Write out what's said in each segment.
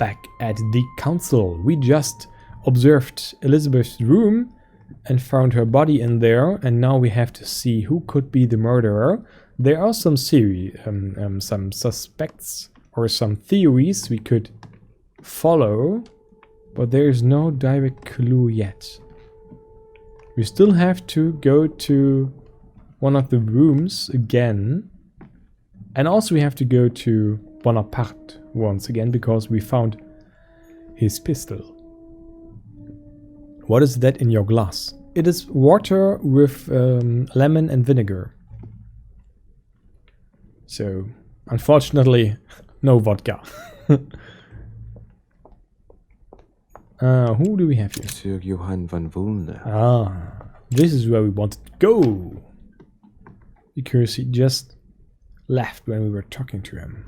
back at the council. We just observed Elizabeth's room and found her body in there, and now we have to see who could be the murderer. There are some some suspects or some theories we could follow, but there is no direct clue yet. We still have to go to one of the rooms again, and also we have to go to Bonaparte once again because we found his pistol. What is that in your glass? It is water with lemon and vinegar. So, unfortunately, no vodka. Who do we have here? Sir Johann van Volne. Ah, this is where we wanted to go. Because he just left when we were talking to him.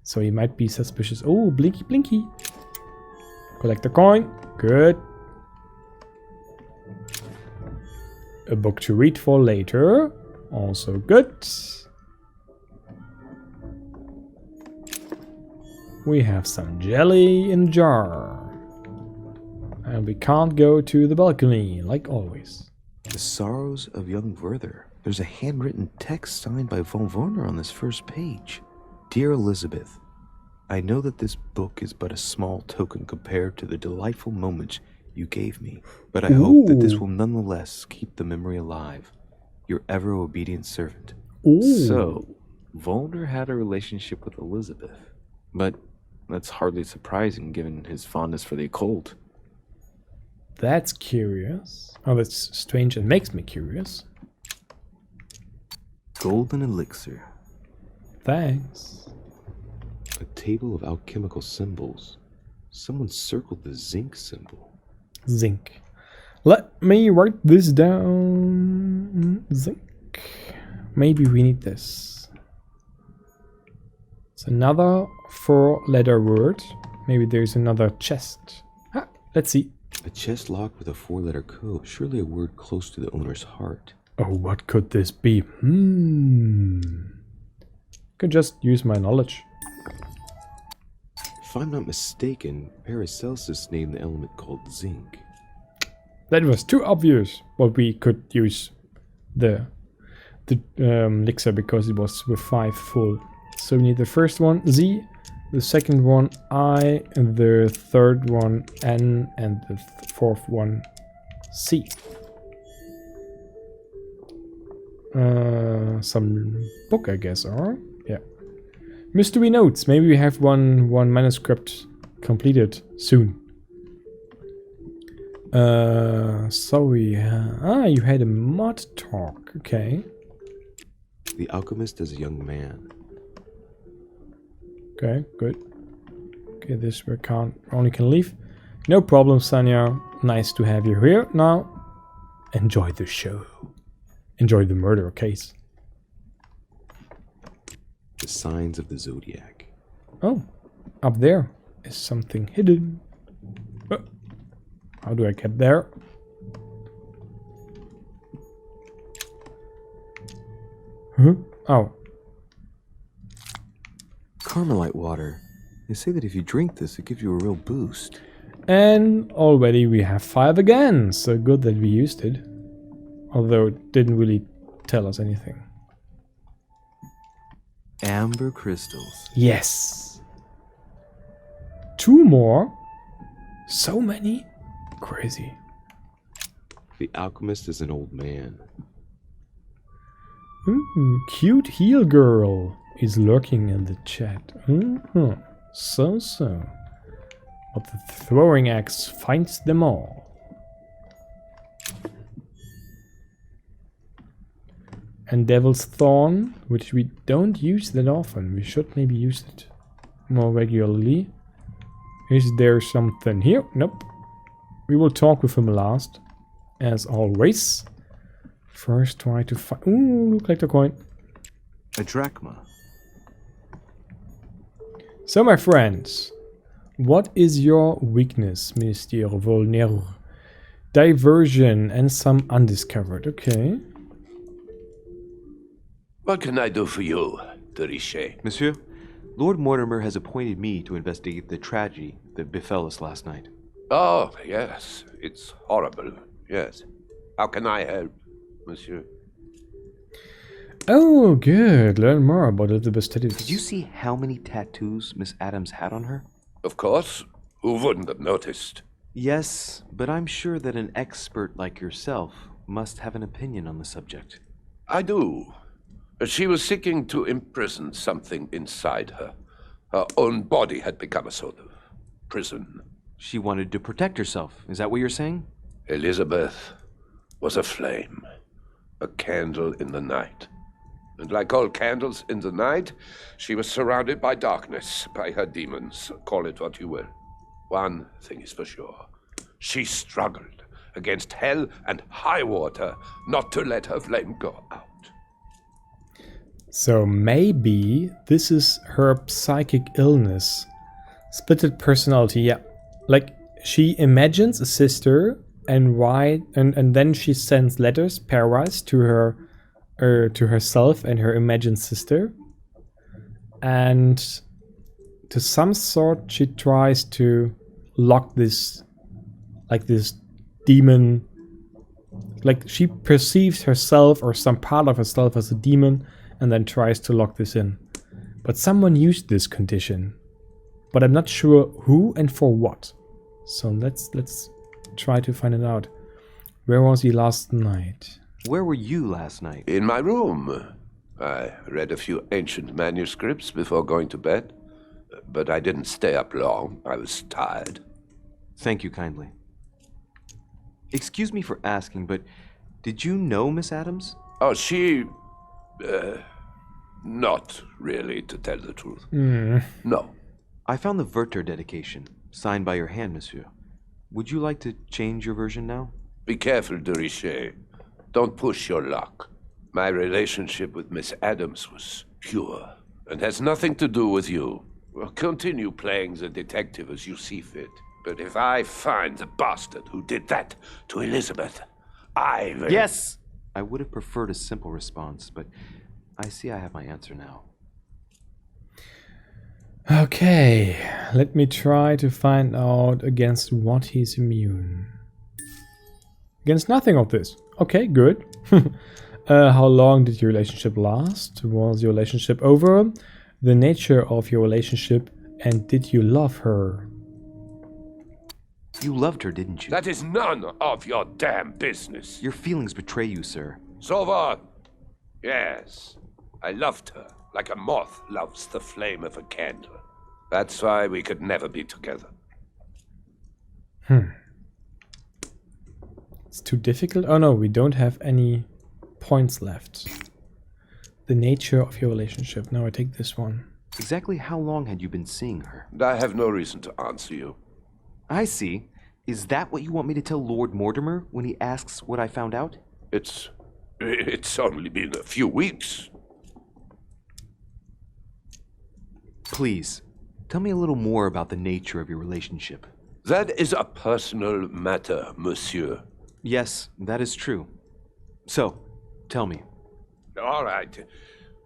So he might be suspicious. Oh, blinky blinky. Collect the coin. Good. A book to read for later. Also good. We have some jelly in a jar. And we can't go to the balcony, like always. The Sorrows of Young Werther. There's a handwritten text signed by von Werner on this first page. Dear Elizabeth, I know that this book is but a small token compared to the delightful moments you gave me, but I hope that this will nonetheless keep the memory alive. Your ever obedient servant. Ooh. So, Volner had a relationship with Elizabeth, but that's hardly surprising given his fondness for the occult. That's curious. Oh, that's strange and makes me curious. Golden elixir. Thanks. A table of alchemical symbols. Someone circled the zinc symbol. Zinc. Let me write this down. Zinc. Maybe we need this. It's another 4-letter word. Maybe there's another chest. Ah, let's see. A chest locked with a 4-letter code. Surely a word close to the owner's heart. Oh, what could this be? Could just use my knowledge. If I'm not mistaken, Paracelsus named the element called zinc. That was too obvious. But we could use the elixir because it was with 5 full. So we need the first one Z, the second one I, and the third one N, and the fourth one C. Some book, I guess, or yeah. Mystery notes. Maybe we have one manuscript completed soon. Sorry. You had a mod talk. Okay. The alchemist is a young man. Okay, good. Okay, this we only can leave. No problem, Sanya. Nice to have you here. Now, enjoy the show. Enjoy the murder case. The signs of the zodiac. Oh, up there is something hidden. How do I get there? Huh? Oh. Carmelite water. They say that if you drink this, it gives you a real boost. And already we have 5 again. So good that we used it. Although it didn't really tell us anything. Amber crystals. Yes. 2 more. So many. Crazy. The alchemist is an old man. Cute heel girl is lurking in the chat. So. But the throwing axe finds them all. And Devil's Thorn, which we don't use that often. We should maybe use it more regularly. Is there something here? Nope. We will talk with him last, as always. First try to find... Ooh, collect a coin. A drachma. So, my friends, what is your weakness, Mr. Volner? Diversion and some undiscovered. Okay. What can I do for you, Derichet? Monsieur, Lord Mortimer has appointed me to investigate the tragedy that befell us last night. Oh, yes. It's horrible. Yes. How can I help, monsieur? Oh, good. Learn more about Elizabeth studies. Did you see how many tattoos Miss Adams had on her? Of course. Who wouldn't have noticed? Yes, but I'm sure that an expert like yourself must have an opinion on the subject. I do. She was seeking to imprison something inside her. Her own body had become a sort of prison. She wanted to protect herself. Is that what you're saying? Elizabeth was a flame, a candle in the night. And like all candles in the night, she was surrounded by darkness, by her demons, call it what you will. One thing is for sure. She struggled against hell and high water not to let her flame go out. So maybe this is her psychic illness. Splitted personality, yeah. Like, she imagines a sister and then she sends letters pairwise to her to herself and her imagined sister. And to some sort she tries to lock this, like, this demon. Like, she perceives herself or some part of herself as a demon and then tries to lock this in. But someone used this condition. But I'm not sure who and for what. So let's try to find it out. Where was he last night? Where were you last night? In my room. I read a few ancient manuscripts before going to bed. But I didn't stay up long. I was tired. Thank you kindly. Excuse me for asking, but did you know Miss Adams? Oh, she... not really, to tell the truth. No. I found the Werther dedication, signed by your hand, monsieur. Would you like to change your version now? Be careful, de Richet. Don't push your luck. My relationship with Miss Adams was pure, and has nothing to do with you. Well, continue playing the detective as you see fit. But if I find the bastard who did that to Elizabeth, I will... Yes! I would have preferred a simple response, but I see I have my answer now. Okay, let me try to find out against what he's immune. Against nothing of this. Okay, good. How long did your relationship last? Was your relationship over? The nature of your relationship, and did you love her? You loved her, didn't you? That is none of your damn business. Your feelings betray you, sir. So what? Yes, I loved her, like a moth loves the flame of a candle. That's why we could never be together. It's too difficult? Oh no, we don't have any points left. The nature of your relationship. Now I take this one. Exactly how long had you been seeing her? I have no reason to answer you. I see. Is that what you want me to tell Lord Mortimer when he asks what I found out? It's only been a few weeks. Please, tell me a little more about the nature of your relationship. That is a personal matter, monsieur. Yes, that is true. So, tell me. All right.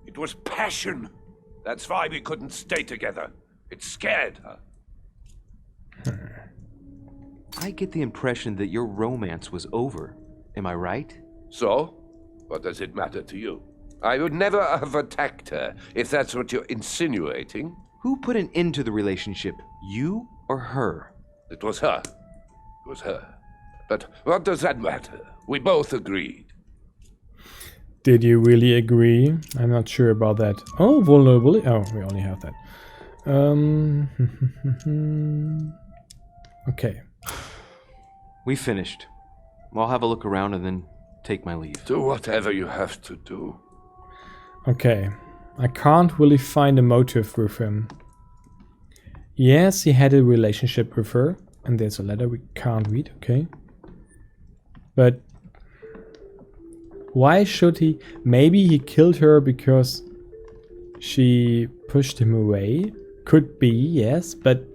It was passion. That's why we couldn't stay together. It scared her. I get the impression that your romance was over. Am I right? So? What does it matter to you? I would never have attacked her, if that's what you're insinuating. Who put an end to the relationship? You or her? It was her. It was her. But what does that matter? We both agreed. Did you really agree? I'm not sure about that. Oh, vulnerability. Oh, we only have that. Okay. We finished. I'll have a look around and then take my leave. Do whatever you have to do. Okay. I can't really find a motive with him. Yes, he had a relationship with her. And there's a letter we can't read. Okay. But why should he? Maybe he killed her because she pushed him away. Could be, yes, but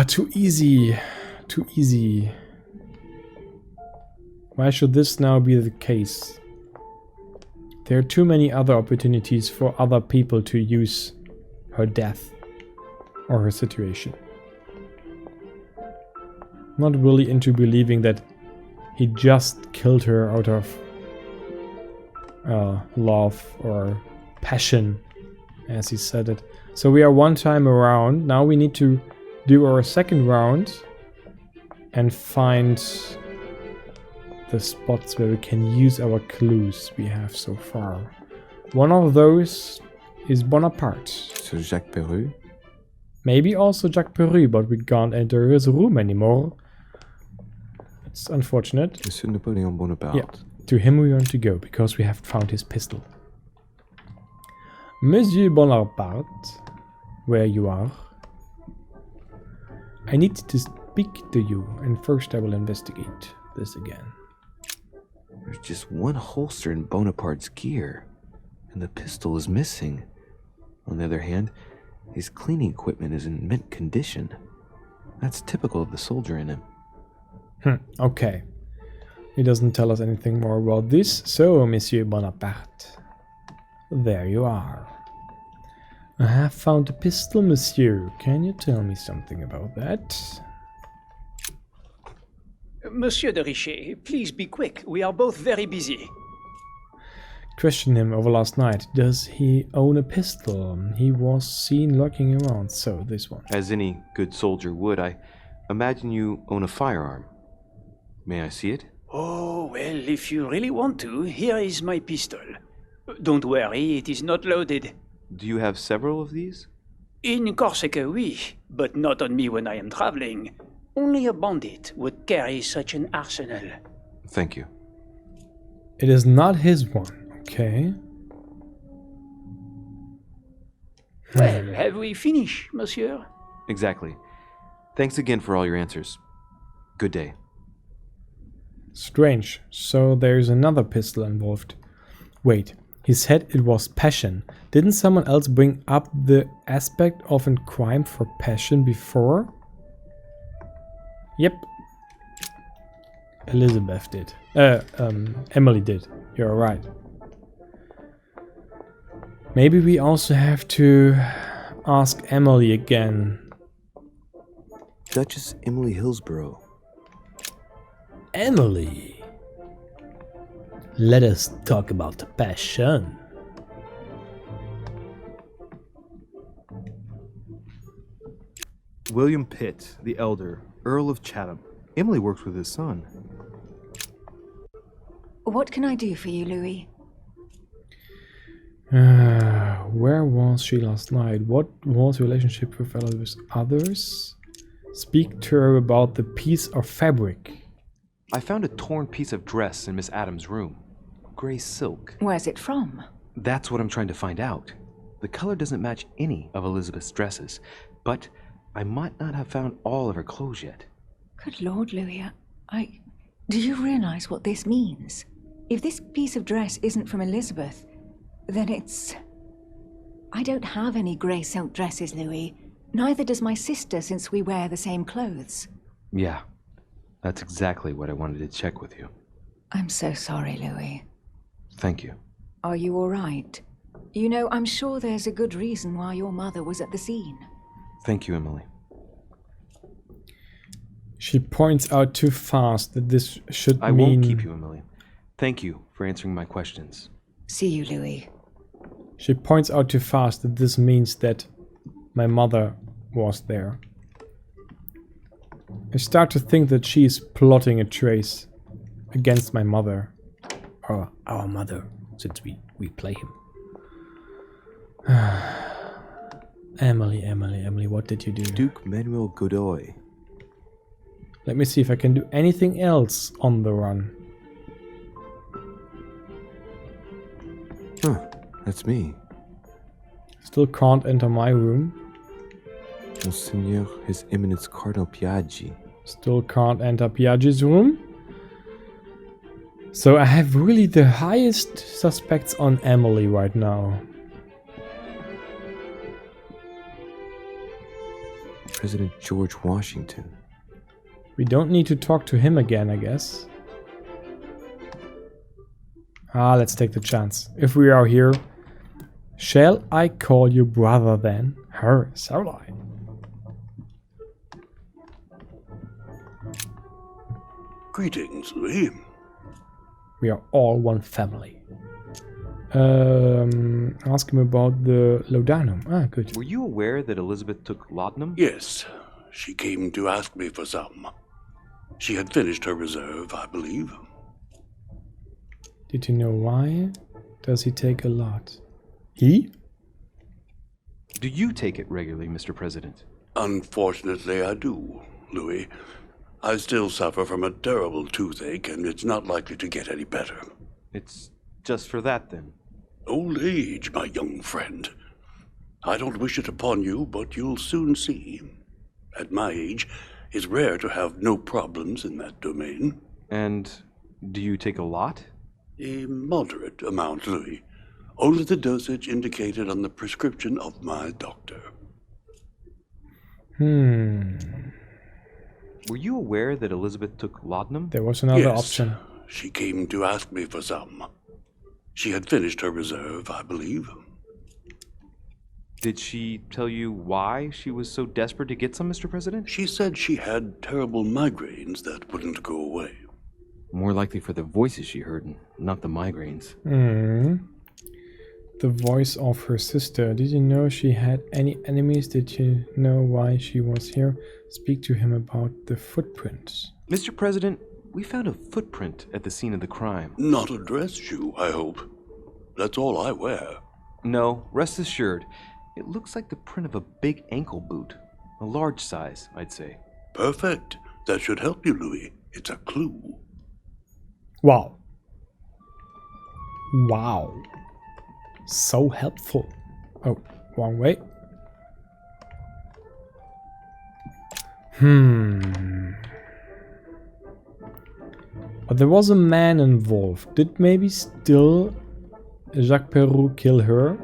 too easy. Too easy. Why should this now be the case? There are too many other opportunities for other people to use her death or her situation. Not really into believing that he just killed her out of love or passion, as he said it. So we are one time around. Now we need to do our second round and find the spots where we can use our clues we have so far. One of those is Bonaparte. So Jacques Perru? Maybe also Jacques Perru, but we can't enter his room anymore. It's unfortunate. Monsieur Napoleon Bonaparte. Yeah, to him we want to go, because we have found his pistol. Monsieur Bonaparte, where you are. I need to speak to you, and first I will investigate this again. There's just one holster in Bonaparte's gear, and the pistol is missing. On the other hand, his cleaning equipment is in mint condition. That's typical of the soldier in him. Okay. He doesn't tell us anything more about this, so Monsieur Bonaparte. There you are. I have found a pistol, monsieur. Can you tell me something about that? Monsieur de Richet, please be quick. We are both very busy. Questioned him over last night. Does he own a pistol? He was seen lurking around, so this one. As any good soldier would, I imagine you own a firearm. May I see it? Oh, well, if you really want to, here is my pistol. Don't worry, it is not loaded. Do you have several of these? In Corsica, oui, but not on me when I am traveling. Only a bandit would carry such an arsenal. Thank you. It is not his one, okay? Well, have we finished, monsieur? Exactly. Thanks again for all your answers. Good day. Strange. So there's another pistol involved. Wait, he said it was passion. Didn't someone else bring up the aspect of a crime for passion before? Yep. Elizabeth did. Emily did. You're right. Maybe we also have to ask Emily again. Duchess Emily Hillsborough. Emily. Let us talk about the passion. William Pitt, the elder, Earl of Chatham. Emily works with his son. What can I do for you, Louis? Where was she last night? What was her relationship with others? Speak to her about the piece of fabric. I found a torn piece of dress in Miss Adams' room. Gray silk. Where's it from? That's what I'm trying to find out. The color doesn't match any of Elizabeth's dresses, but I might not have found all of her clothes yet. Good Lord, Louis, do you realize what this means? If this piece of dress isn't from Elizabeth, then it's... I don't have any grey silk dresses, Louis. Neither does my sister, since we wear the same clothes. Yeah, that's exactly what I wanted to check with you. I'm so sorry, Louis. Thank you. Are you all right? You know, I'm sure there's a good reason why your mother was at the scene. Thank you, Emily. She points out too fast that this should I mean... won't keep you, Emily. Thank you for answering my questions. See you, Louis. She points out too fast that this means that my mother was there. I start to think that she is plotting a trace against my mother. Or our mother, since we play him. Emily, what did you do? Duke Manuel Godoy. Let me see if I can do anything else on the run. Huh, that's me. Still can't enter my room. Monseigneur, His Eminence Cardinal Piaggi. Still can't enter Piaggi's room. So I have really the highest suspects on Emily right now. President George Washington. We don't need to talk to him again, I guess. Let's take the chance. If we are here, shall I call you brother then? Her, shall I? Greetings, Louis. We are all one family. Ask him about the laudanum. Good. Were you aware that Elizabeth took laudanum? Yes, she came to ask me for some. She had finished her reserve, I believe. Did you know why? Does he take a lot? He? Do you take it regularly, Mr. President? Unfortunately, I do, Louis. I still suffer from a terrible toothache, and it's not likely to get any better. It's just for that, then. Old age, my young friend. I don't wish it upon you, but you'll soon see. At my age, it's rare to have no problems in that domain. And do you take a lot? A moderate amount, Louis. Only the dosage indicated on the prescription of my doctor. Were you aware that Elizabeth took laudanum? There was another Yes, option. she came to ask me for some. She had finished her reserve, I believe. Did she tell you why she was so desperate to get some, Mr. President? She said she had terrible migraines that wouldn't go away. More likely for the voices she heard, not the migraines. The voice of her sister. Did you know she had any enemies? Did you know why she was here? Speak to him about the footprints. Mr. President, we found a footprint at the scene of the crime. Not a dress shoe, I hope. That's all I wear. No, rest assured. It looks like the print of a big ankle boot. A large size, I'd say. Perfect. That should help you, Louis. It's a clue. Wow. Wow. So helpful. Oh, wrong way. But there was a man involved. Did maybe still Jacques Perroux kill her?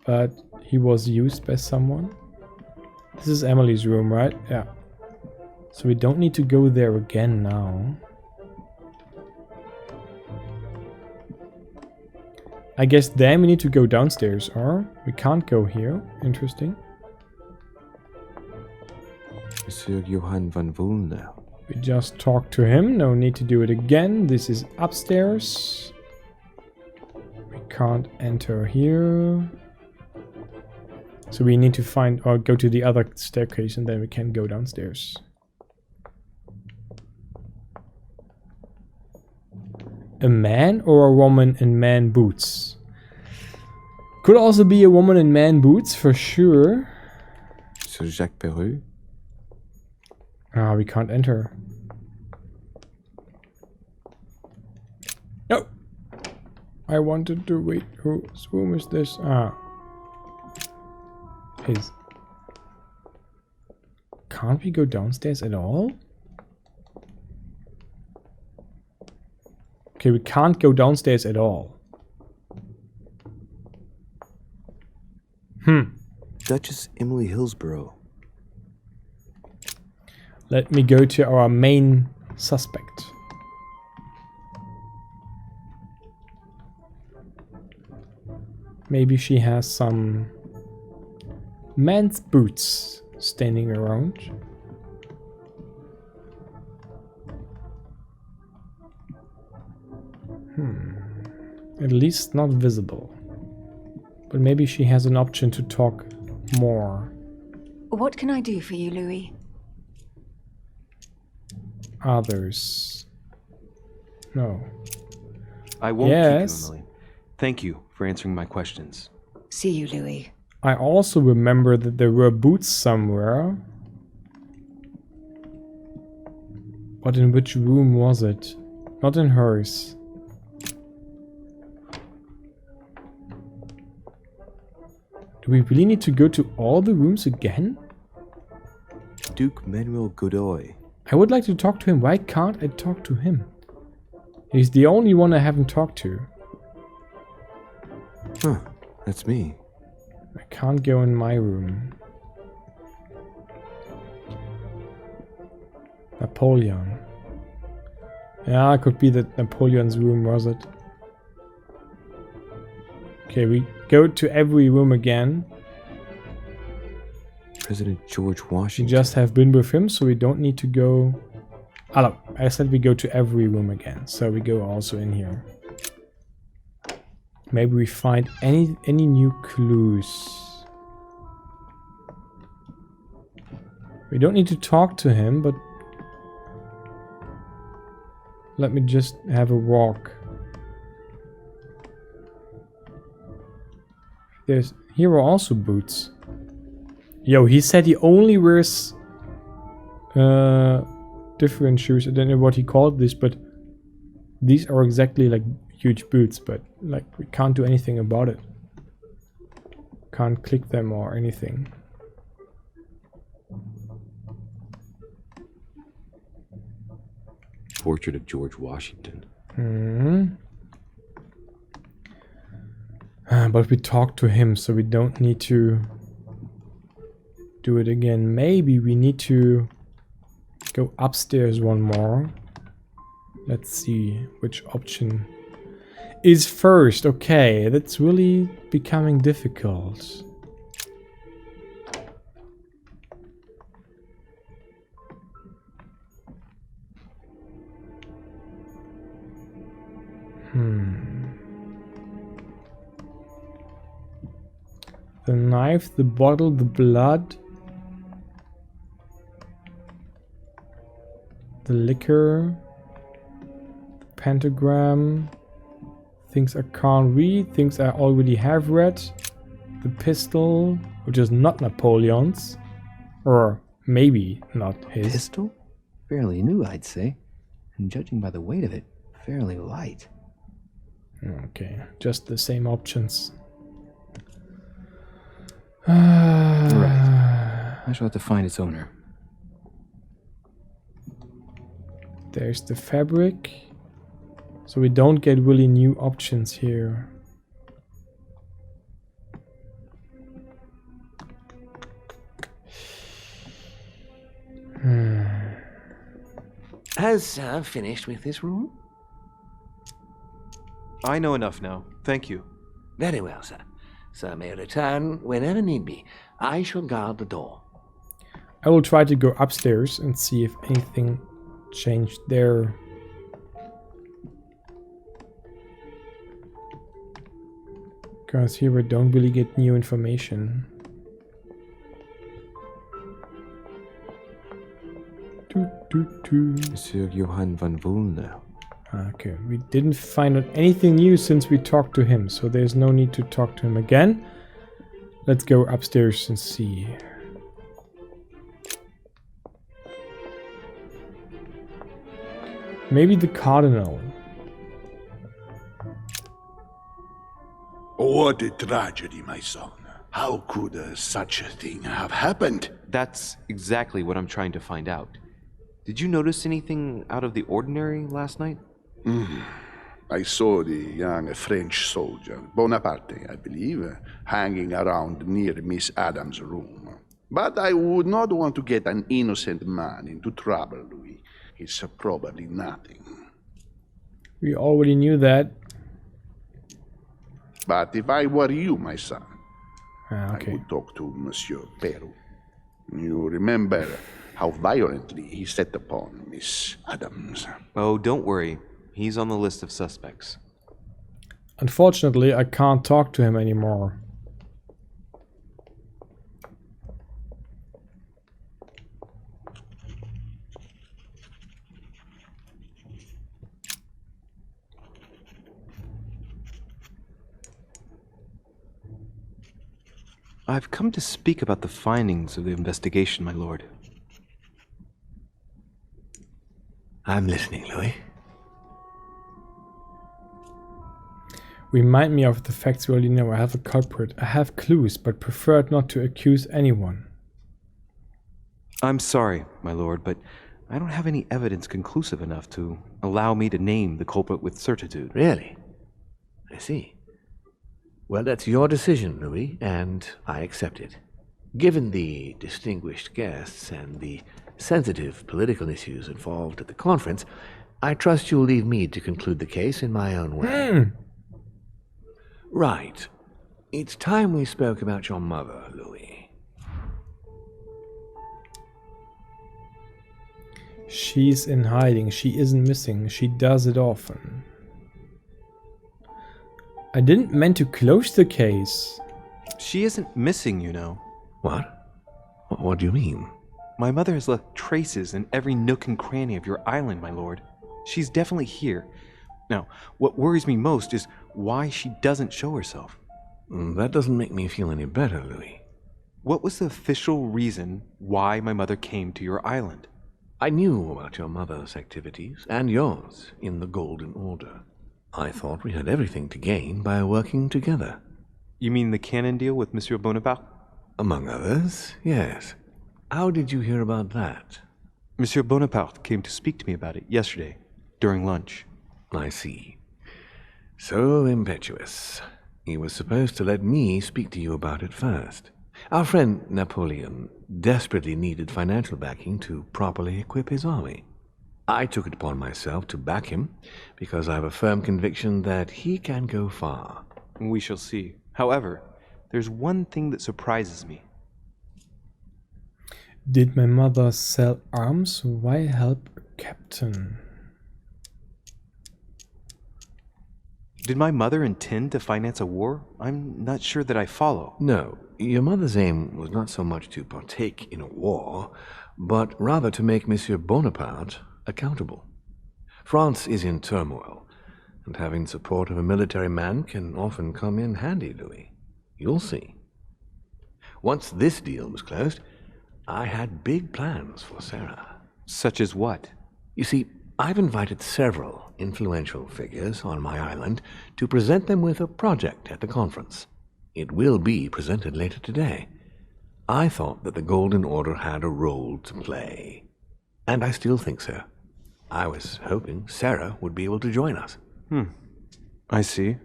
But he was used by someone? This is Emily's room, right? Yeah. So we don't need to go there again now. I guess then we need to go downstairs, or we can't go here. Interesting. Monsieur Johann van Vulner. We just talked to him. No need to do it again. This is upstairs. We can't enter here. So we need to find or go to the other staircase and then we can go downstairs. A man or a woman in man boots? Could also be a woman in man boots for sure. Monsieur Jacques Perroux. We can't enter. No! I wanted to wait. Whose room is this? His. Can't we go downstairs at all? Okay, we can't go downstairs at all. Duchess Emily Hillsborough. Let me go to our main suspect. Maybe she has some man's boots standing around. At least not visible. But maybe she has an option to talk more. What can I do for you, Louis? Others. No. I won't Yes. keep you, Emily. Thank you for answering my questions. See you, Louis. I also remember that there were boots somewhere. But in which room was it? Not in hers. Do we really need to go to all the rooms again? Duke Manuel Godoy. I would like to talk to him. Why can't I talk to him? He's the only one I haven't talked to. Huh, that's me. I can't go in my room. Napoleon. Yeah, it could be that Napoleon's room, was it? Okay, we go to every room again. President George We Washington. just have been with him, so we don't need to go... Ah, no, I said we go to every room again, so we go also in here. Maybe we find any new clues. We don't need to talk to him, but... Let me just have a walk. Here are also boots. Yo, he said he only wears different shoes. I don't know what he called this, but these are exactly like huge boots, but like we can't do anything about it. Can't click them or anything. Portrait of George Washington. But we talked to him, so we don't need to do it again. Maybe we need to go upstairs one more. Let's see which option is first. Okay, that's really becoming difficult. The knife, the bottle, the blood, the liquor, the pentagram, things I can't read, things I already have read, the pistol, which is not Napoleon's, or maybe not his. Pistol? Fairly new, I'd say. And judging by the weight of it, fairly light. Okay, just the same options. Right. I shall have to find its owner. There's the fabric. So we don't get really new options here. Has Sir finished with this room? I know enough now. Thank you. Very well, sir. Sir may return whenever need be. I shall guard the door. I will try to go upstairs and see if anything changed there. Because here we don't really get new information. Monsieur Johann von Wulner. Okay, we didn't find out anything new since we talked to him, so there's no need to talk to him again. Let's go upstairs and see. Maybe the cardinal. What a tragedy, my son. How could such a thing have happened? That's exactly what I'm trying to find out. Did you notice anything out of the ordinary last night? I saw the young French soldier, Bonaparte, I believe, hanging around near Miss Adams' room. But I would not want to get an innocent man into trouble, Louis. It's probably nothing. We already knew that. But if I were you, my son, Okay. I would talk to Monsieur Peru. You remember how violently he set upon Miss Adams. Oh, don't worry. He's on the list of suspects. Unfortunately, I can't talk to him anymore. I've come to speak about the findings of the investigation, my lord. I'm listening, Louis. Remind me of the facts you already know. I have a culprit. I have clues, but preferred not to accuse anyone. I'm sorry, my lord, but I don't have any evidence conclusive enough to allow me to name the culprit with certitude. Really? I see. Well, that's your decision, Louis, and I accept it. Given the distinguished guests and the sensitive political issues involved at the conference, I trust you'll leave me to conclude the case in my own way. Right. It's time we spoke about your mother, Louis. She's in hiding. She isn't missing. She does it often. I didn't mean to close the case. She isn't missing, you know. What? What do you mean? My mother has left traces in every nook and cranny of your island, my lord. She's definitely here. Now, what worries me most is why she doesn't show herself. That doesn't make me feel any better, Louis. What was the official reason why my mother came to your island? I knew about your mother's activities, and yours, in the Golden Order. I thought we had everything to gain by working together. You mean the canon deal with Monsieur Bonaparte? Among others, yes. How did you hear about that? Monsieur Bonaparte came to speak to me about it yesterday, during lunch. I see. So impetuous. He was supposed to let me speak to you about it first. Our friend Napoleon desperately needed financial backing to properly equip his army. I took it upon myself to back him because I have a firm conviction that he can go far. We shall see. However, there's one thing that surprises me. Did my mother sell arms? Why help a captain? Did my mother intend to finance a war? I'm not sure that I follow. No, your mother's aim was not so much to partake in a war, but rather to make Monsieur Bonaparte accountable. France is in turmoil, and having support of a military man can often come in handy, Louis. You'll see. Once this deal was closed, I had big plans for Sarah. Such as what? You see, I've invited several influential figures on my island to present them with a project at the conference. It will be presented later today. I thought that the Golden Order had a role to play, and I still think so. I was hoping Sarah would be able to join us. I see.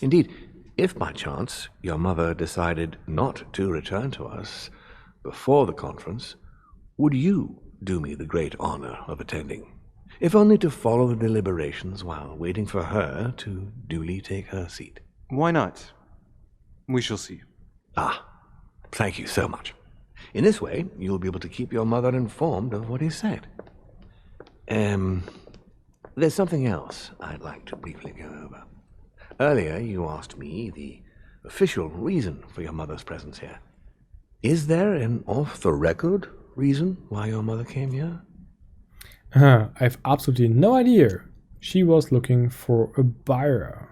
Indeed, if by chance your mother decided not to return to us before the conference, would you do me the great honor of attending? If only to follow the deliberations while waiting for her to duly take her seat. Why not? We shall see. Thank you so much. In this way, you'll be able to keep your mother informed of what is said. There's something else I'd like to briefly go over. Earlier, you asked me the official reason for your mother's presence here. Is there an off-the-record reason why your mother came here? I've absolutely no idea. She was looking for a buyer.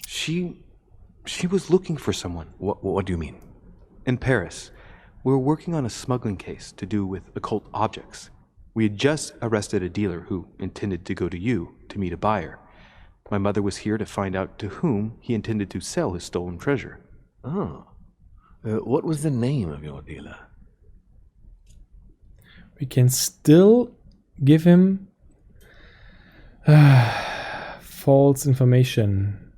She was looking for someone. What do you mean? In Paris, we were working on a smuggling case to do with occult objects. We had just arrested a dealer who intended to go to you to meet a buyer. My mother was here to find out to whom he intended to sell his stolen treasure. What was the name of your dealer? We can still give him false information.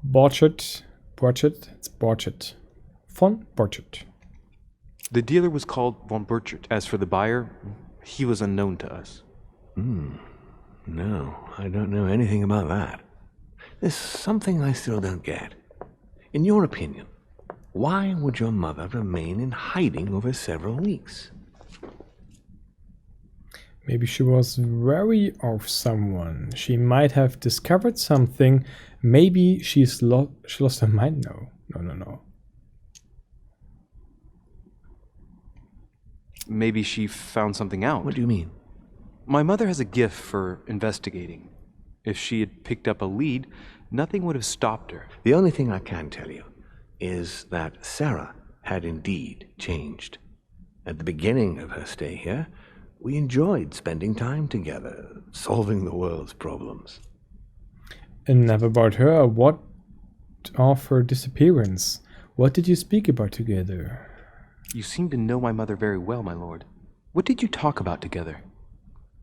Borchardt. It's Borchardt. Von Borchardt. The dealer was called von Borchardt. As for the buyer, he was unknown to us. No, I don't know anything about that. There's something I still don't get. In your opinion, why would your mother remain in hiding over several weeks? Maybe she was wary of someone. She might have discovered something. Maybe she lost her mind. No. Maybe she found something out. What do you mean? My mother has a gift for investigating. If she had picked up a lead, nothing would have stopped her. The only thing I can tell you is that Sarah had indeed changed. At the beginning of her stay here, we enjoyed spending time together, solving the world's problems. Enough about her. What of her disappearance? What did you speak about together? You seem to know my mother very well, my lord. What did you talk about together?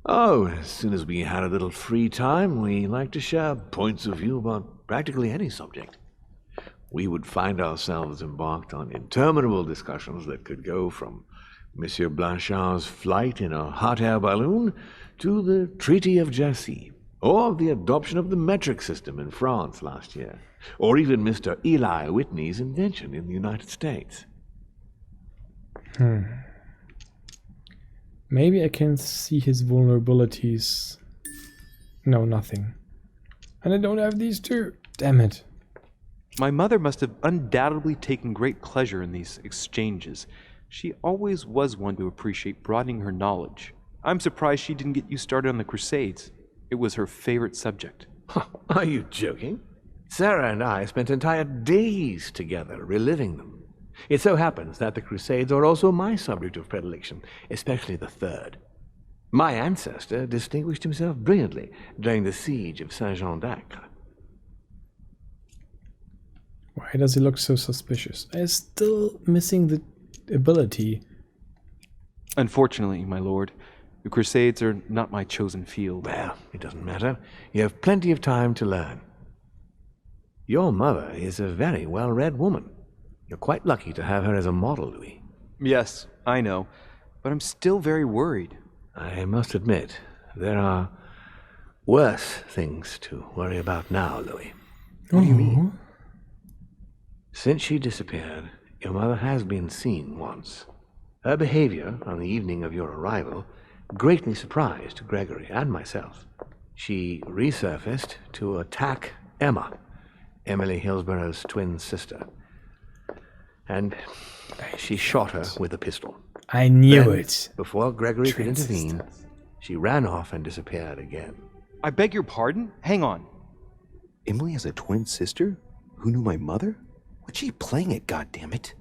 Oh, as soon as we had a little free time, we liked to share points of view about practically any subject. We would find ourselves embarked on interminable discussions that could go from Monsieur Blanchard's flight in a hot air balloon to the Treaty of Jassy, or the adoption of the metric system in France last year, or even Mr. Eli Whitney's invention in the United States. Maybe I can see his vulnerabilities. No, nothing. And I don't have these two. Damn it. My mother must have undoubtedly taken great pleasure in these exchanges. She always was one to appreciate broadening her knowledge. I'm surprised she didn't get you started on the Crusades. It was her favorite subject. Are you joking? Sarah and I spent entire days together reliving them. It so happens that the Crusades are also my subject of predilection, especially the third. My ancestor distinguished himself brilliantly during the siege of Saint-Jean d'Acre. Why does he look so suspicious? I'm still missing the ability. Unfortunately, my lord, the Crusades are not my chosen field. Well, it doesn't matter. You have plenty of time to learn. Your mother is a very well-read woman. You're quite lucky to have her as a model, Louis. Yes, I know, but I'm still very worried. I must admit, there are worse things to worry about now, Louis. What do you mean? Since she disappeared, your mother has been seen once. Her behavior on the evening of your arrival greatly surprised Gregory and myself. She resurfaced to attack Emma, Emily Hillsborough's twin sister. And she shot her with a pistol. I knew Then, it. Before Gregory could intervene, she ran off and disappeared again. I beg your pardon? Hang on. Emily has a twin sister who knew my mother? What's she playing at, goddammit?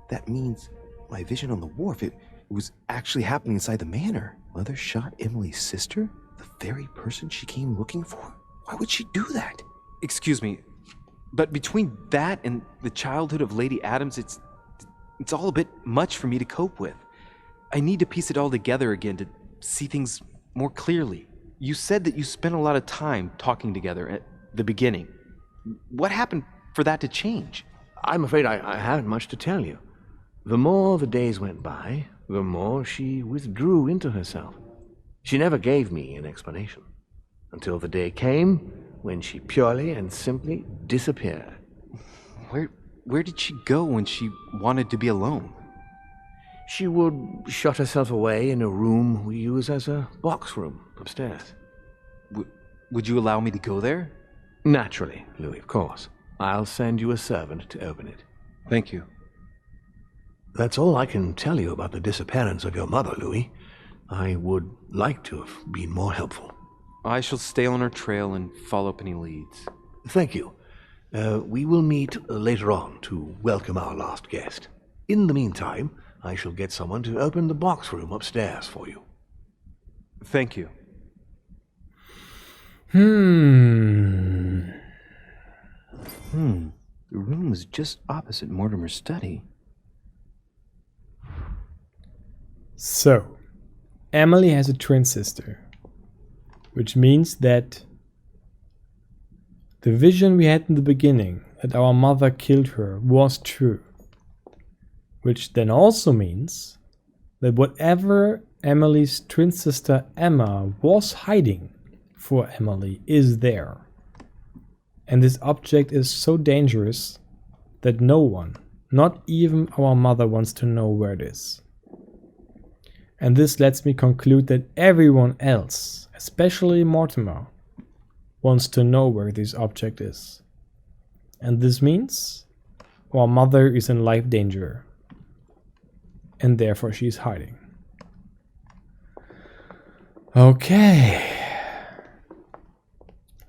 That means my vision on the wharf, it was actually happening inside the manor. Mother shot Emily's sister? The very person she came looking for? Why would she do that? Excuse me, but between that and the childhood of Lady Adams, it's all a bit much for me to cope with. I need to piece it all together again to see things more clearly. You said that you spent a lot of time talking together at the beginning. What happened for that to change? I'm afraid I haven't much to tell you. The more the days went by, the more she withdrew into herself. She never gave me an explanation, until the day came when she purely and simply disappeared. Where did she go when she wanted to be alone? She would shut herself away in a room we use as a box room upstairs. Would you allow me to go there? Naturally, Louis, of course. I'll send you a servant to open it. Thank you. That's all I can tell you about the disappearance of your mother, Louis. I would like to have been more helpful. I shall stay on her trail and follow up any leads. Thank you. We will meet later on to welcome our last guest. In the meantime, I shall get someone to open the box room upstairs for you. Thank you. The room was just opposite Mortimer's study. So, Emily has a twin sister, which means that the vision we had in the beginning, that our mother killed her, was true. Which then also means that whatever Emily's twin sister Emma was hiding for Emily is there. And this object is so dangerous that no one, not even our mother, wants to know where it is. And this lets me conclude that everyone else, especially Mortimer, wants to know where this object is. And this means our mother is in life danger. And therefore she's hiding. Okay.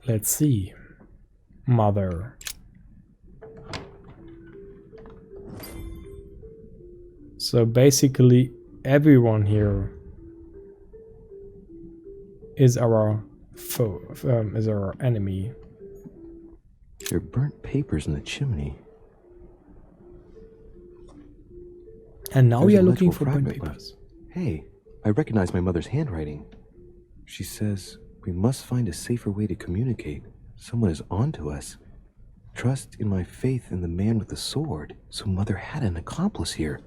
Let's see. Mother. So basically everyone here is our foe, is our enemy. There are burnt papers in the chimney. And now There's we a are looking legible for burnt fragment papers. left. Hey, I recognize my mother's handwriting. She says we must find a safer way to communicate. Someone is on to us. Trust in my faith in the man with the sword. So Mother had an accomplice here.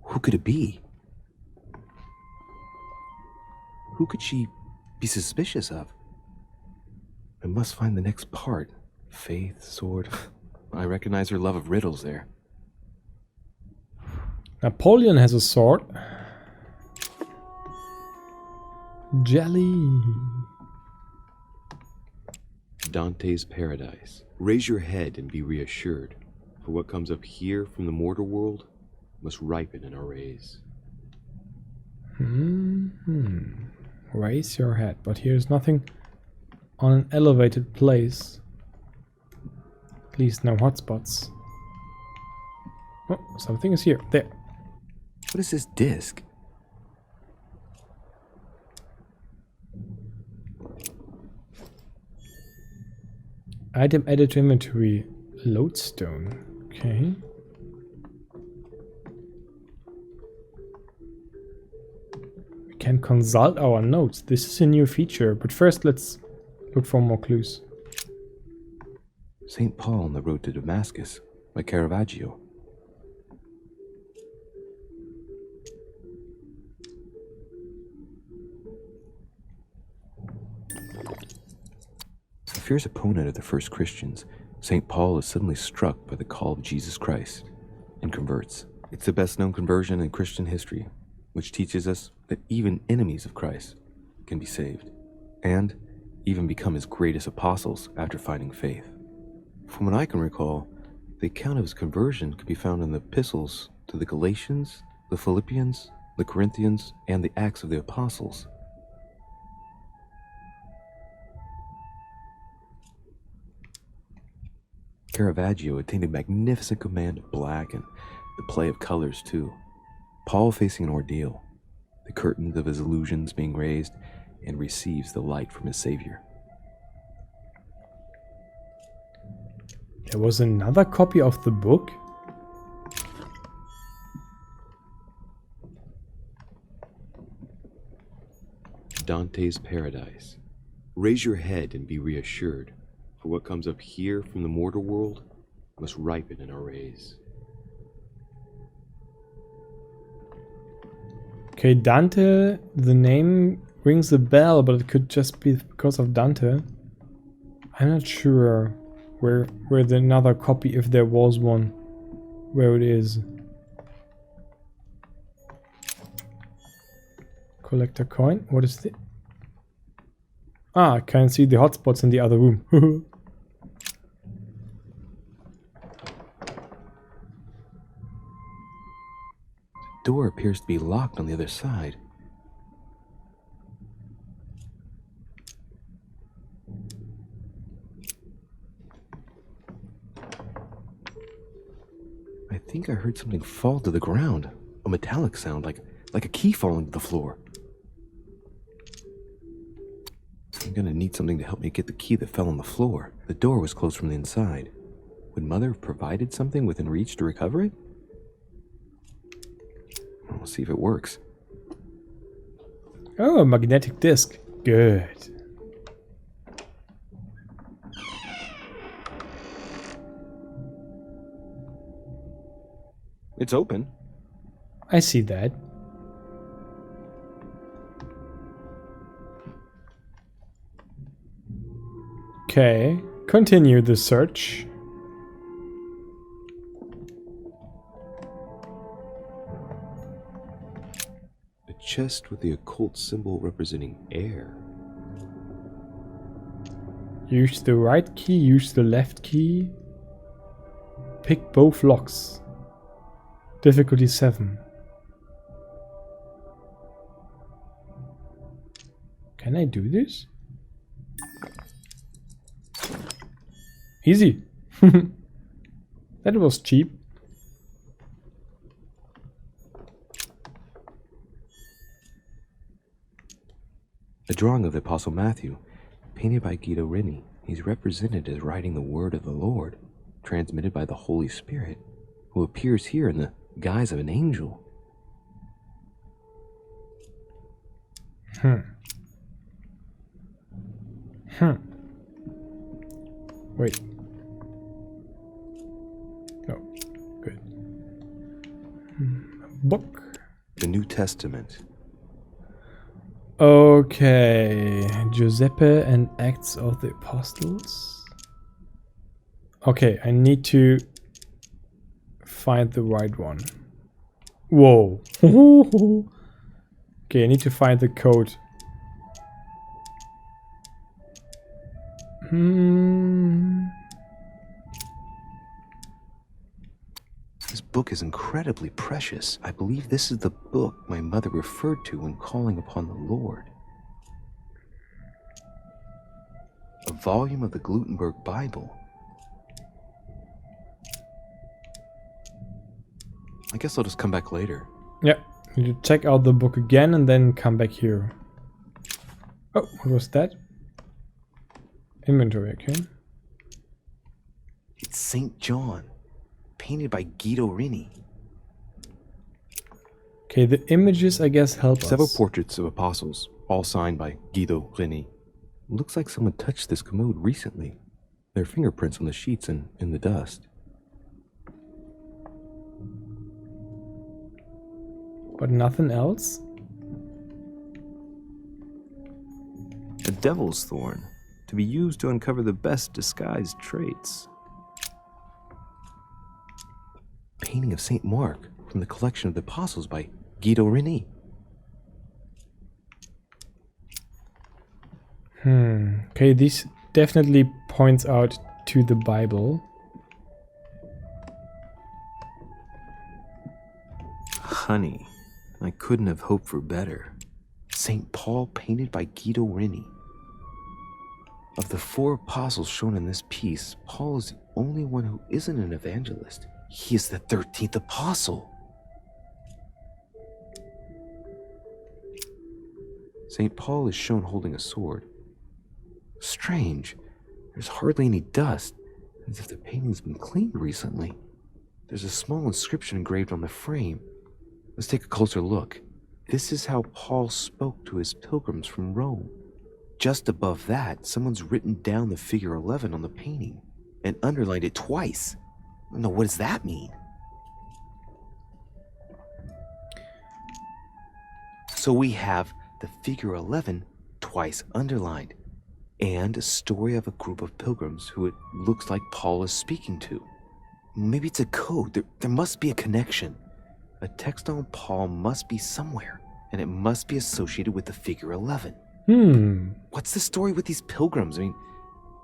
Who could it be? Who could she be suspicious of? I must find the next part. Faith, sword. I recognize her love of riddles there. Napoleon has a sword. Jelly. Dante's Paradise. Raise your head and be reassured, for what comes up here from the mortal world must ripen in our rays. Raise your head, but here's nothing on an elevated place. At least no hotspots. Oh, something is here. There. What is this disc? Item added to inventory. Lodestone. Okay. We can consult our notes. This is a new feature, but first let's look for more clues. St. Paul on the road to Damascus by Caravaggio. A fierce opponent of the first Christians, St. Paul is suddenly struck by the call of Jesus Christ and converts. It's the best known conversion in Christian history, which teaches us that even enemies of Christ can be saved, and even become his greatest apostles after finding faith. From what I can recall, the account of his conversion could be found in the epistles to the Galatians, the Philippians, the Corinthians, and the Acts of the Apostles. Caravaggio attained a magnificent command of black and the play of colors too. Paul facing an ordeal, the curtains of his illusions being raised, and receives the light from his Savior. There was another copy of the book. Dante's Paradise. Raise your head and be reassured, for what comes up here from the mortal world must ripen in our rays. Okay, Dante, the name rings a bell, but it could just be because of Dante. I'm not sure where the another copy, if there was one, where it is. Collect a coin. What is the... Ah, I can see the hotspots in the other room. The door appears to be locked on the other side. I think I heard something fall to the ground. A metallic sound, like a key falling to the floor. I'm gonna need something to help me get the key that fell on the floor. The door was closed from the inside. Would Mother have provided something within reach to recover it? We'll see if it works. Oh, a magnetic disc. Good. It's open. I see that. Okay, continue the search. A chest with the occult symbol representing air. Use the right key, use the left key. Pick both locks. Difficulty 7. Can I do this? Easy. That was cheap. A drawing of the Apostle Matthew, painted by Guido Reni. He's represented as writing the word of the Lord, transmitted by the Holy Spirit, who appears here in the guise of an angel. Wait. Oh, good. Book. The New Testament. Okay, Giuseppe and Acts of the Apostles. Okay, I need to find the right one. Whoa. Okay, I need to find the code. This book is incredibly precious. I believe this is the book my mother referred to when calling upon the Lord. A volume of the Gutenberg Bible. I guess I'll just come back later. Yeah, you check out the book again and then come back here. Oh, what was that? Inventory, okay. It's St. John, painted by Guido Rini. Okay, the images, I guess, help Several us. portraits of apostles, all signed by Guido Rini. Looks like someone touched this commode recently. There are fingerprints on the sheets and in the dust. But nothing else? A devil's thorn, to be used to uncover the best disguised traits. Painting of St. Mark from the collection of the apostles by Guido Rini. Okay, this definitely points out to the Bible. Honey, I couldn't have hoped for better. St. Paul painted by Guido Rini. Of the 4 apostles shown in this piece, Paul is the only one who isn't an evangelist. He is the 13th apostle. St. Paul is shown holding a sword. Strange. There's hardly any dust, as if the painting's been cleaned recently. There's a small inscription engraved on the frame. Let's take a closer look. This is how Paul spoke to his pilgrims from Rome. Just above that, someone's written down the figure 11 on the painting and underlined it twice. No, what does that mean? So we have the figure 11 twice underlined and a story of a group of pilgrims who it looks like Paul is speaking to. Maybe it's a code. There must be a connection. A text on Paul must be somewhere, and it must be associated with the figure 11. What's the story with these pilgrims? I mean,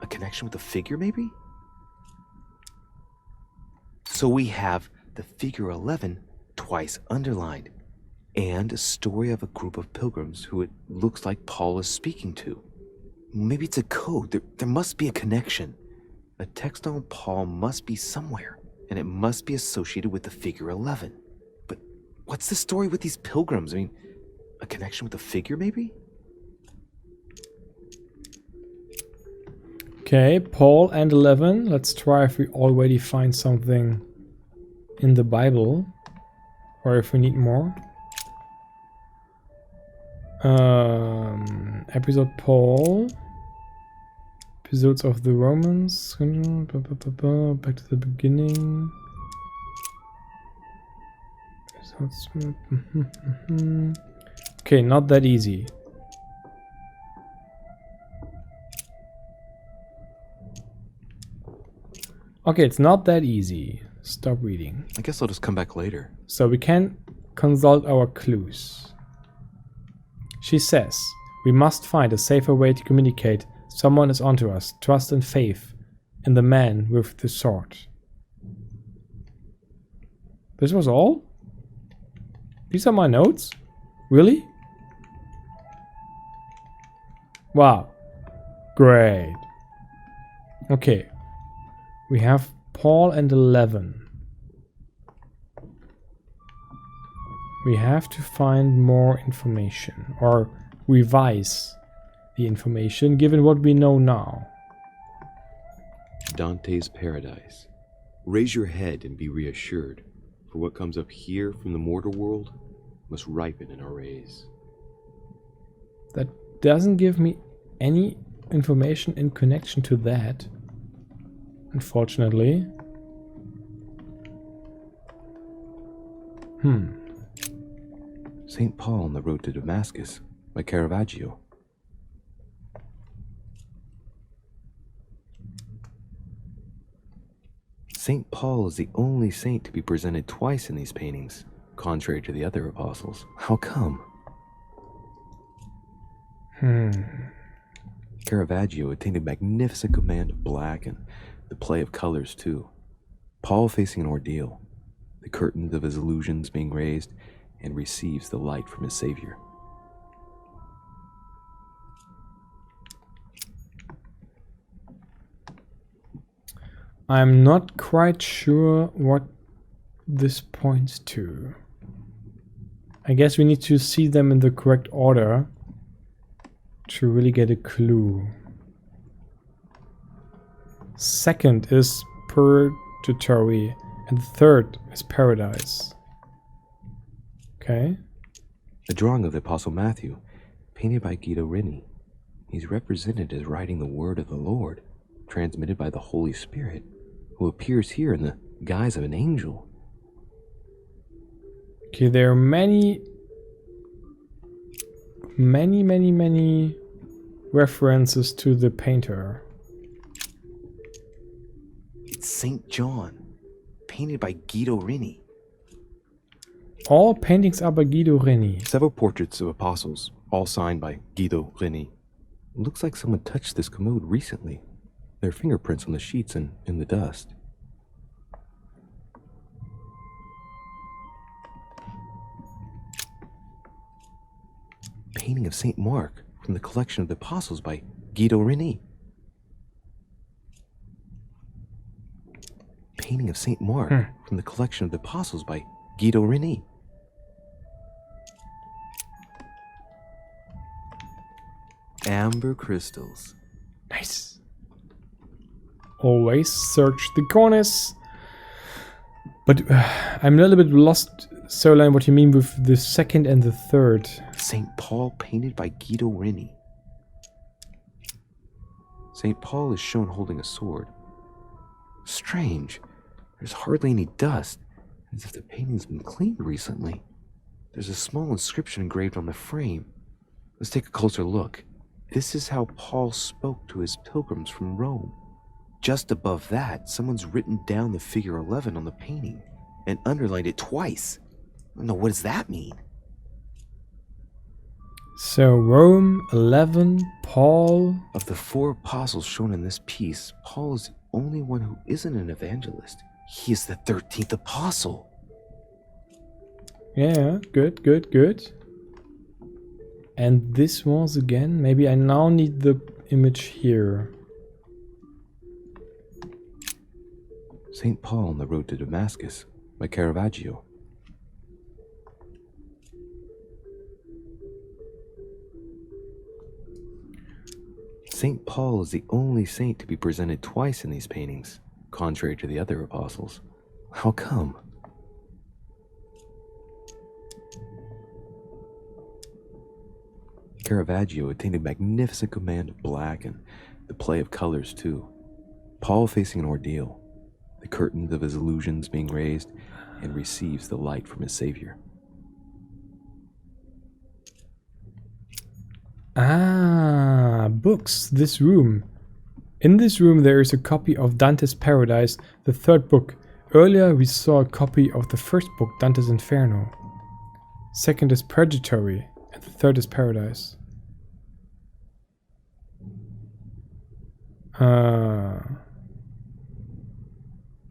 a connection with the figure, maybe? So we have the figure 11 twice underlined, and a story of a group of pilgrims who it looks like Paul is speaking to. Maybe it's a code. There must be a connection. A text on Paul must be somewhere, and it must be associated with the figure 11. But what's the story with these pilgrims? I mean, a connection with the figure, maybe? Okay, Paul and 11. Let's try if we already find something in the Bible, or if we need more. Episode Paul. Episodes of the Romans. Back to the beginning. Okay, not that easy. Okay, it's not that easy. Stop reading. I guess I'll just come back later. So we can consult our clues. She says, we must find a safer way to communicate. Someone is onto us. Trust and faith in the man with the sword. This was all? These are my notes? Really? Wow. Great. Okay. We have Paul and 11. We have to find more information, or revise the information given what we know now. Dante's Paradise. Raise your head and be reassured, for what comes up here from the mortal world must ripen in our rays. That doesn't give me any information in connection to that, unfortunately. St. Paul on the road to Damascus, by Caravaggio. St. Paul is the only saint to be presented twice in these paintings, contrary to the other apostles. How come? Caravaggio attained a magnificent command of black and the play of colors too. Paul facing an ordeal, the curtains of his illusions being raised, and receives the light from his Savior. I'm not quite sure what this points to. I guess we need to see them in the correct order to really get a clue. Second is purgatory, and the third is paradise. Okay. A drawing of the Apostle Matthew, painted by Guido Reni. He's represented as writing the word of the Lord, transmitted by the Holy Spirit, who appears here in the guise of an angel. Okay, there are many references to the painter. It's St. John, painted by Guido Reni. All paintings are by Guido Reni. Several portraits of apostles, all signed by Guido Reni. It looks like someone touched this commode recently. There are fingerprints on the sheets and in the dust. Painting of St. Mark from the collection of the apostles by Guido Reni. Painting of St. Mark from the collection of the apostles by Guido Reni. Amber crystals. Nice. Always search the corners. But I'm a little bit lost, Solan, what you mean with the second and the third. St. Paul painted by Guido Reni. St. Paul is shown holding a sword. Strange. There's hardly any dust, as if the painting's been cleaned recently. There's a small inscription engraved on the frame. Let's take a closer look. This is how Paul spoke to his pilgrims from Rome. Just above that, someone's written down the figure 11 on the painting and underlined it twice. No, what does that mean? So Rome, 11, Paul. Of the 4 apostles shown in this piece, Paul is the only one who isn't an evangelist. He is the 13th apostle. Yeah, good. And this was again, maybe I now need the image here. St. Paul on the Road to Damascus by Caravaggio. St. Paul is the only saint to be presented twice in these paintings, contrary to the other apostles. How come? Caravaggio attained a magnificent command of black and the play of colors too. Paul facing an ordeal, the curtains of his illusions being raised, and receives the light from his Savior. Ah, books, this room. In this room there is a copy of Dante's Paradise, the 3rd book. Earlier we saw a copy of the 1st book, Dante's Inferno. 2nd is Purgatory, and the 3rd is Paradise.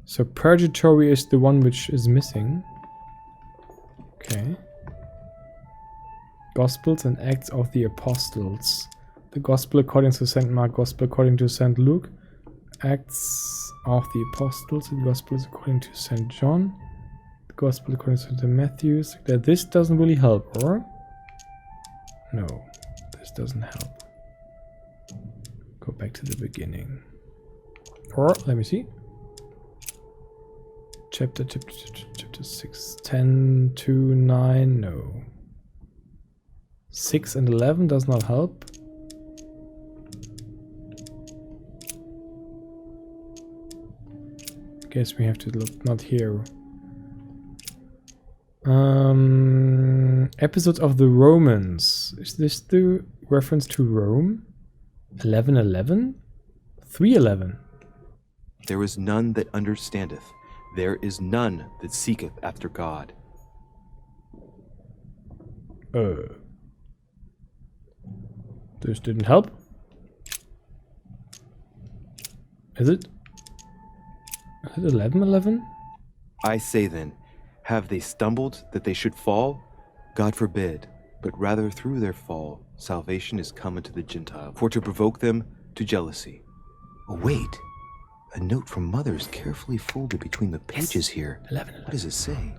So Purgatory is the one which is missing. Okay. Gospels and Acts of the Apostles. The Gospel according to St. Mark, Gospel according to St. Luke, Acts of the Apostles, the Gospels according to St. John, the Gospel according to St. Matthew. This doesn't really help, or? No, this doesn't help. Go back to the beginning. Or, let me see. Chapter 6, 10 to 9, no. 6 and 11 does not help. Guess we have to look not here. Episodes of the Romans. Is this the reference to Rome? 11:11? 3:11. There is none that understandeth. There is none that seeketh after God. This didn't help. Is it? Is it 11:11? I say then, have they stumbled that they should fall? God forbid, but rather through their fall, salvation is come unto the Gentile, for to provoke them to jealousy. Oh, wait. A note from Mother is carefully folded between the pages here. 11:11. What does it say?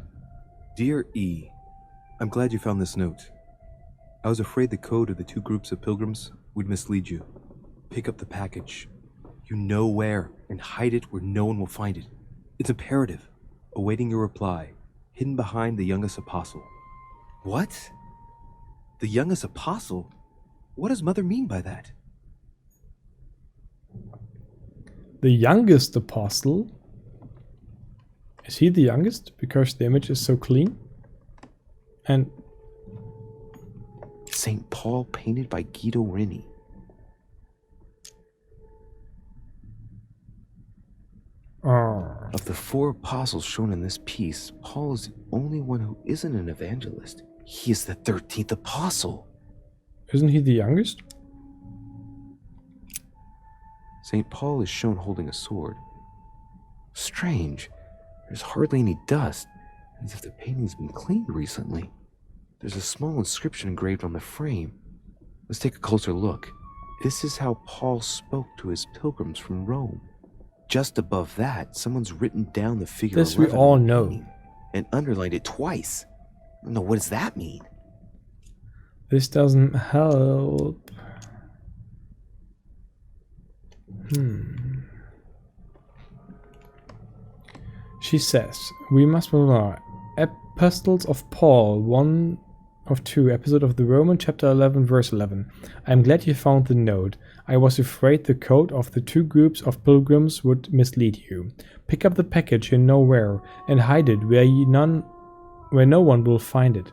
Dear E, I'm glad you found this note. I was afraid the code of the two groups of pilgrims would mislead you. Pick up the package. You know where, and hide it where no one will find it. It's imperative. Awaiting your reply, hidden behind the youngest apostle. What? The youngest apostle? What does Mother mean by that? The youngest apostle? Is he the youngest? Because the image is so clean? And St. Paul painted by Guido Reni. Of the 4 apostles shown in this piece, Paul is the only one who isn't an evangelist. He is the 13th apostle. Isn't he the youngest? St. Paul is shown holding a sword. Strange. There's hardly any dust, as if the painting's been cleaned recently. There's a small inscription engraved on the frame. Let's take a closer look. This is how Paul spoke to his pilgrims from Rome. Just above that, someone's written down the figure This we 11 all on the know. painting and underlined it twice. No, what does that mean? This doesn't help. She says, we must move on. Epistles of Paul, 1 of 2, episode of the Roman, chapter 11, verse 11. I'm glad you found the note. I was afraid the code of the two groups of pilgrims would mislead you. Pick up the package you know where, and hide it where no one will find it.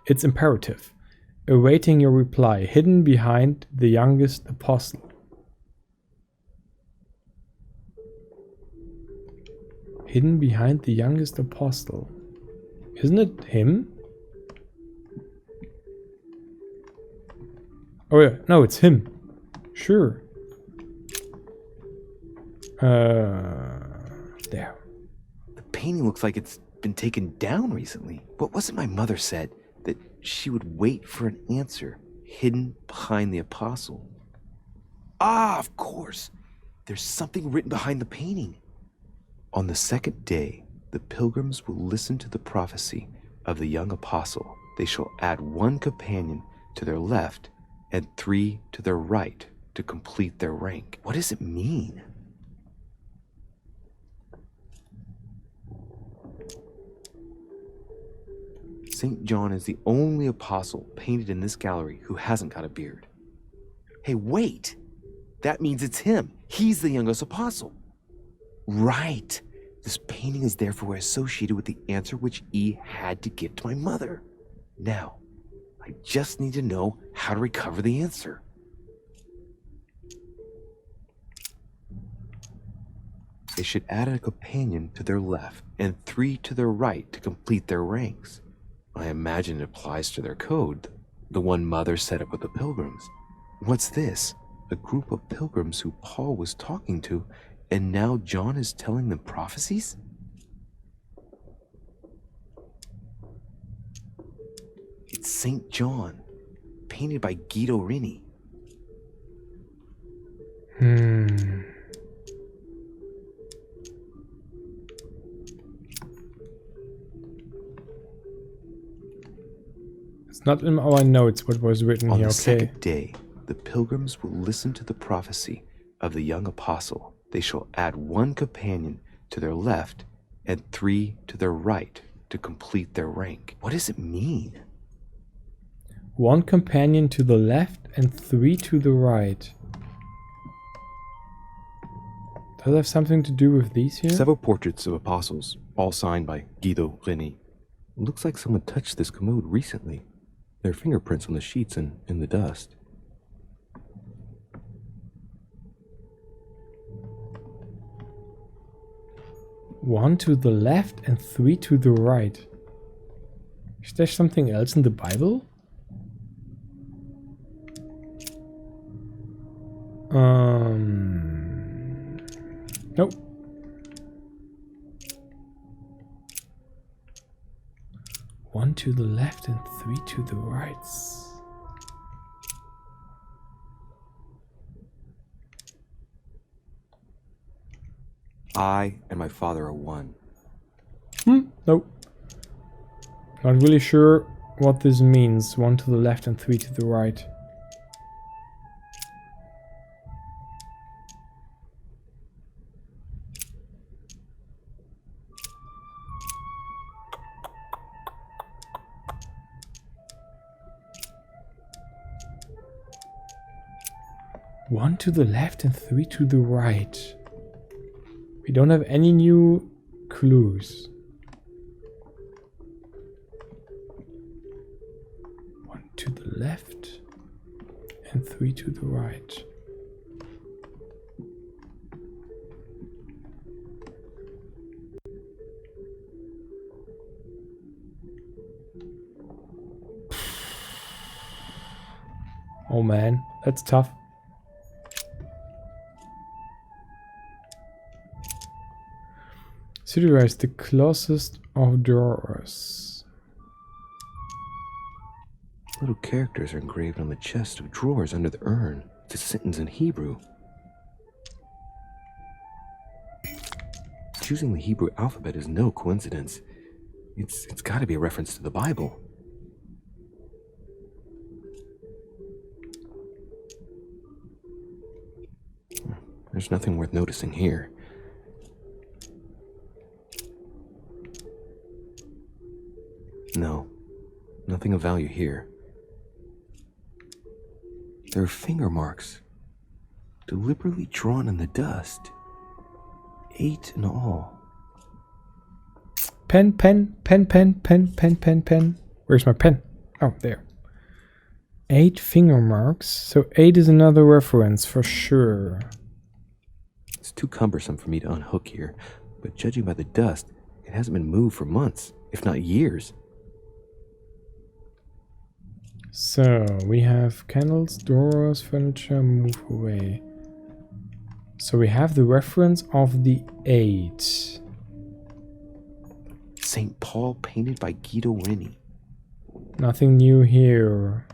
It's imperative. Awaiting your reply, hidden behind the youngest apostle. Hidden behind the youngest apostle. Isn't it him? Oh yeah, no, it's him. Sure. There. The painting looks like it's been taken down recently. What was it my mother said? That she would wait for an answer hidden behind the apostle. Ah, of course. There's something written behind the painting. On the second day, the pilgrims will listen to the prophecy of the young apostle. They shall add 1 companion to their left and 3 to their right to complete their rank. What does it mean? St. John is the only apostle painted in this gallery who hasn't got a beard. Hey, wait! That means it's him. He's the youngest apostle. Right. This painting is therefore associated with the answer which E had to give to my mother. Now, I just need to know how to recover the answer. They should add a companion to their left and 3 to their right to complete their ranks. I imagine it applies to their code, the one Mother set up with the pilgrims. What's this? A group of pilgrims who Paul was talking to, and now John is telling them prophecies? It's St. John, painted by Guido Reni. It's not in our notes what was written On here, the okay. second day, the pilgrims will listen to the prophecy of the young apostle. They shall add 1 companion to their left and 3 to their right to complete their rank. What does it mean? 1 companion to the left and 3 to the right. Does it have something to do with these here? Several portraits of apostles, all signed by Guido Reni. Looks like someone touched this commode recently. There are fingerprints on the sheets and in the dust. One to the left and 3 to the right. Is there something else in the Bible? Nope. One to the left and 3 to the right. I and my father are one. Nope. Not really sure what this means. 1 to the left and 3 to the right. One to the left and 3 to the right. We don't have any new clues. 1 to the left and 3 to the right. Oh man, that's tough. Suggest the closest of drawers. Little characters are engraved on the chest of drawers under the urn. It's a sentence in Hebrew. Choosing the Hebrew alphabet is no coincidence. It's got to be a reference to the Bible. There's nothing worth noticing here. No, nothing of value here. There are finger marks, deliberately drawn in the dust. 8 in all. Pen. Where's my pen? Oh, there. 8 finger marks. So 8 is another reference for sure. It's too cumbersome for me to unhook here, but judging by the dust, it hasn't been moved for months, if not years. So, we have candles, doors, furniture, move away. So we have the reference of the 8. St. Paul painted by Guido Reni. Nothing new here.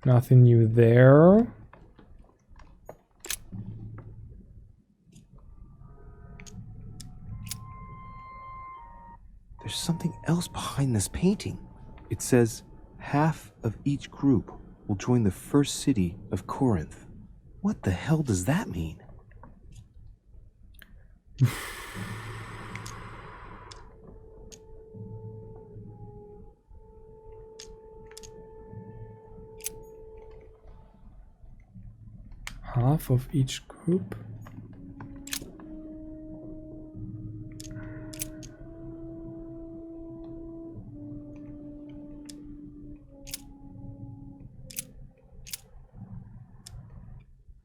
Nothing new there. There's something else behind this painting. It says, half of each group will join the first city of Corinth. What the hell does that mean? Half of each group.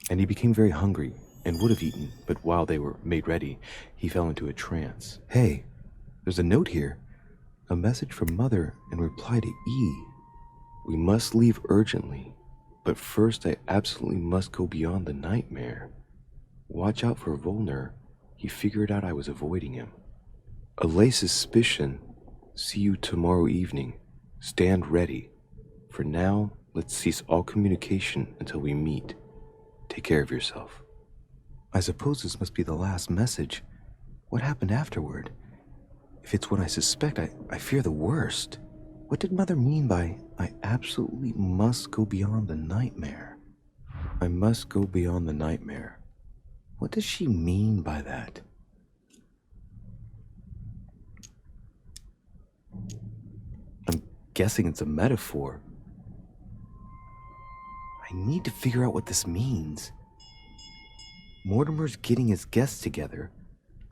And he became very hungry and would have eaten, but while they were made ready, he fell into a trance. Hey, there's a note here. A message from Mother in reply to E. We must leave urgently, but first I absolutely must go beyond the nightmare. Watch out for Volner. He figured out I was avoiding him. Allay suspicion. See you tomorrow evening. Stand ready. For now, let's cease all communication until we meet. Take care of yourself. I suppose this must be the last message. What happened afterward? If it's what I suspect, I fear the worst. What did Mother mean by, I absolutely must go beyond the nightmare? I must go beyond the nightmare. What does she mean by that? I'm guessing it's a metaphor. I need to figure out what this means. Mortimer's getting his guests together.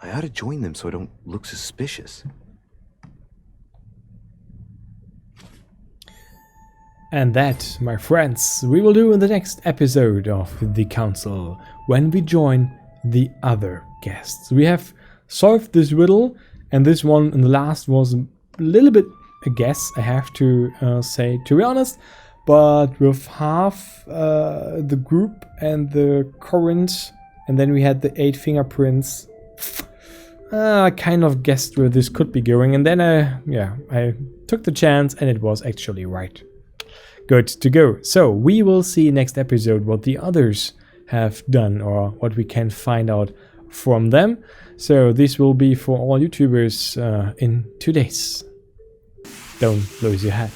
I ought to join them so I don't look suspicious. And that, my friends, we will do in the next episode of The Council, when we join the other guests. We have solved this riddle, and this one in the last was a little bit a guess, I have to say, to be honest. But with half the group and the current, and then we had the 8 fingerprints, I kind of guessed where this could be going. And then, I took the chance, and it was actually right. Good to go. So we will see next episode what the others have done or what we can find out from them. So this will be for all YouTubers in 2 days. Don't lose your head.